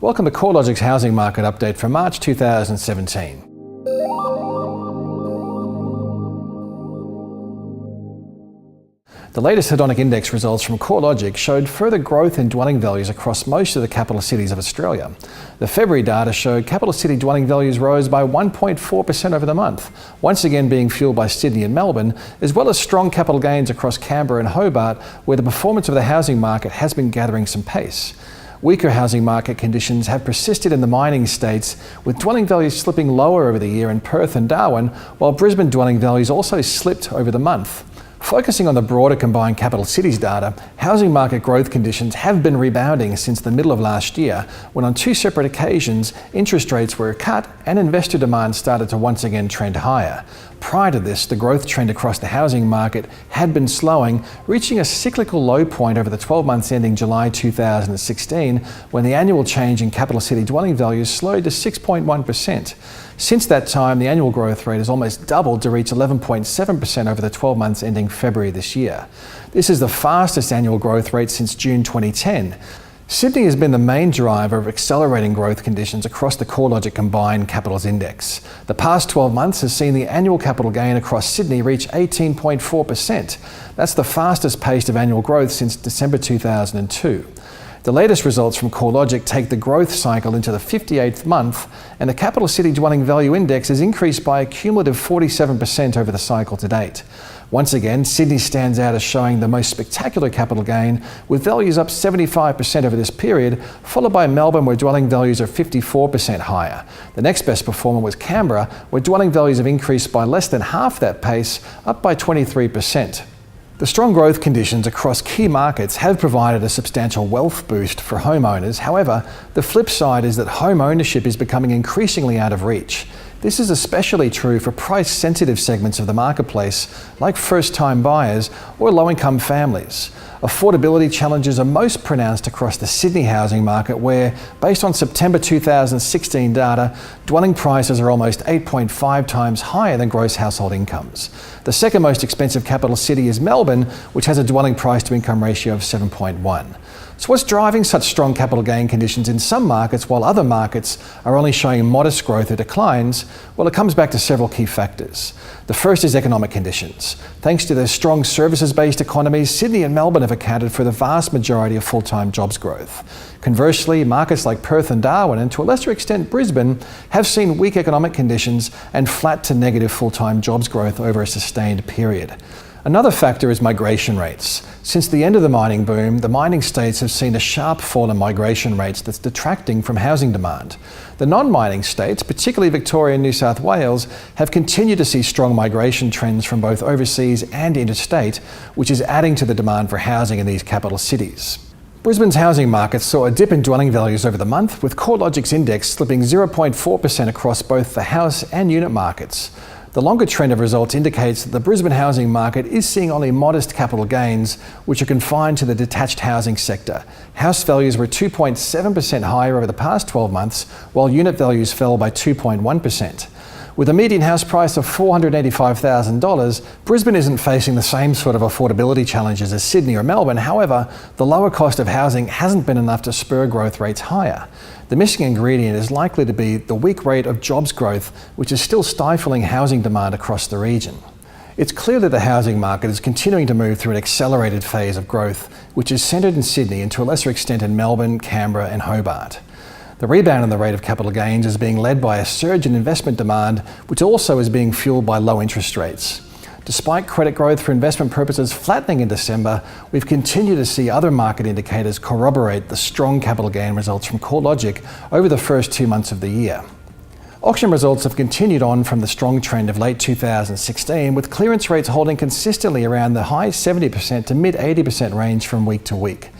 Welcome to CoreLogic's housing market update for March 2017. The latest Hedonic index results from CoreLogic showed further growth in dwelling values across most of the capital cities of Australia. The February data showed capital city dwelling values rose by 1.4% over the month, once again being fueled by Sydney and Melbourne, as well as strong capital gains across Canberra and Hobart, where the performance of the housing market has been gathering some pace. Weaker housing market conditions have persisted in the mining states, with dwelling values slipping lower over the year in Perth and Darwin, while Brisbane dwelling values also slipped over the month. Focusing on the broader combined capital cities data, housing market growth conditions have been rebounding since the middle of last year, when on two separate occasions interest rates were cut and investor demand started to once again trend higher. Prior to this, the growth trend across the housing market had been slowing, reaching a cyclical low point over the 12 months ending July 2016, when the annual change in capital city dwelling values slowed to 6.1%. Since that time, the annual growth rate has almost doubled to reach 11.7% over the 12 months ending February this year. This is the fastest annual growth rate since June 2010. Sydney has been the main driver of accelerating growth conditions across the CoreLogic Combined Capitals Index. The past 12 months has seen the annual capital gain across Sydney reach 18.4%. That's the fastest pace of annual growth since December 2002. The latest results from CoreLogic take the growth cycle into the 58th month, and the capital city dwelling value index has increased by a cumulative 47% over the cycle to date. Once again, Sydney stands out as showing the most spectacular capital gain, with values up 75% over this period, followed by Melbourne, where dwelling values are 54% higher. The next best performer was Canberra, where dwelling values have increased by less than half that pace, up by 23%. The strong growth conditions across key markets have provided a substantial wealth boost for homeowners. However, the flip side is that home ownership is becoming increasingly out of reach. This is especially true for price-sensitive segments of the marketplace, like first-time buyers or low-income families. Affordability challenges are most pronounced across the Sydney housing market, where, based on September 2016 data, dwelling prices are almost 8.5 times higher than gross household incomes. The second most expensive capital city is Melbourne, which has a dwelling price-to-income ratio of 7.1. So what's driving such strong capital gain conditions in some markets while other markets are only showing modest growth or declines? Well, it comes back to several key factors. The first is economic conditions. Thanks to their strong services-based economies, Sydney and Melbourne have accounted for the vast majority of full-time jobs growth. Conversely, markets like Perth and Darwin, and to a lesser extent Brisbane, have seen weak economic conditions and flat to negative full-time jobs growth over a sustained period. Another factor is migration rates. Since the end of the mining boom, the mining states have seen a sharp fall in migration rates that's detracting from housing demand. The non-mining states, particularly Victoria and New South Wales, have continued to see strong migration trends from both overseas and interstate, which is adding to the demand for housing in these capital cities. Brisbane's housing market saw a dip in dwelling values over the month, with CoreLogic's index slipping 0.4% across both the house and unit markets. The longer trend of results indicates that the Brisbane housing market is seeing only modest capital gains, which are confined to the detached housing sector. House values were 2.7% higher over the past 12 months, while unit values fell by 2.1%. With a median house price of $485,000, Brisbane isn't facing the same sort of affordability challenges as Sydney or Melbourne. However, the lower cost of housing hasn't been enough to spur growth rates higher. The missing ingredient is likely to be the weak rate of jobs growth, which is still stifling housing demand across the region. It's clear that the housing market is continuing to move through an accelerated phase of growth, which is centred in Sydney and to a lesser extent in Melbourne, Canberra and Hobart. The rebound in the rate of capital gains is being led by a surge in investment demand, which also is being fueled by low interest rates. Despite credit growth for investment purposes flattening in December, we've continued to see other market indicators corroborate the strong capital gain results from CoreLogic over the first 2 months of the year. Auction results have continued on from the strong trend of late 2016, with clearance rates holding consistently around the high 70% to mid 80% range from week to week.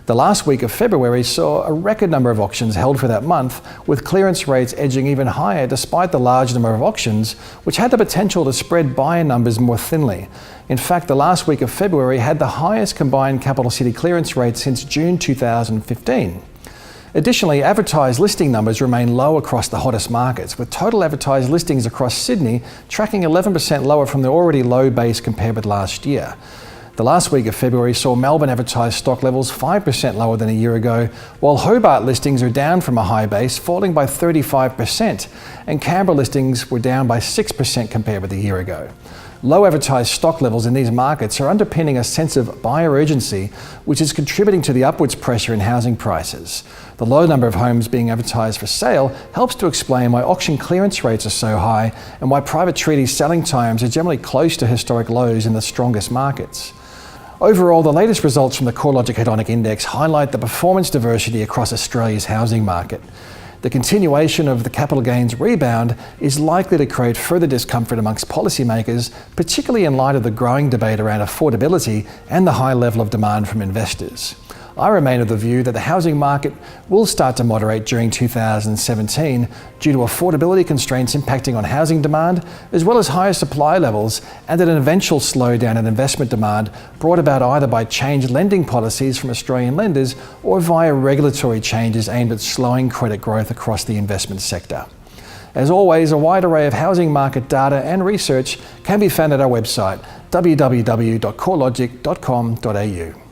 The last week of February saw a record number of auctions held for that month, with clearance rates edging even higher despite the large number of auctions, which had the potential to spread buyer numbers more thinly. In fact, the last week of February had the highest combined capital city clearance rate since June 2015. Additionally, advertised listing numbers remain low across the hottest markets, with total advertised listings across Sydney tracking 11% lower from the already low base compared with last year. The last week of February saw Melbourne advertised stock levels 5% lower than a year ago, while Hobart listings are down from a high base, falling by 35%, and Canberra listings were down by 6% compared with a year ago. Low advertised stock levels in these markets are underpinning a sense of buyer urgency, which is contributing to the upwards pressure in housing prices. The low number of homes being advertised for sale helps to explain why auction clearance rates are so high and why private treaty selling times are generally close to historic lows in the strongest markets. Overall, the latest results from the CoreLogic Hedonic Index highlight the performance diversity across Australia's housing market. The continuation of the capital gains rebound is likely to create further discomfort amongst policymakers, particularly in light of the growing debate around affordability and the high level of demand from investors. I remain of the view that the housing market will start to moderate during 2017 due to affordability constraints impacting on housing demand, as well as higher supply levels, and that an eventual slowdown in investment demand brought about either by changed lending policies from Australian lenders or via regulatory changes aimed at slowing credit growth across the investment sector. As always, a wide array of housing market data and research can be found at our website, www.corelogic.com.au.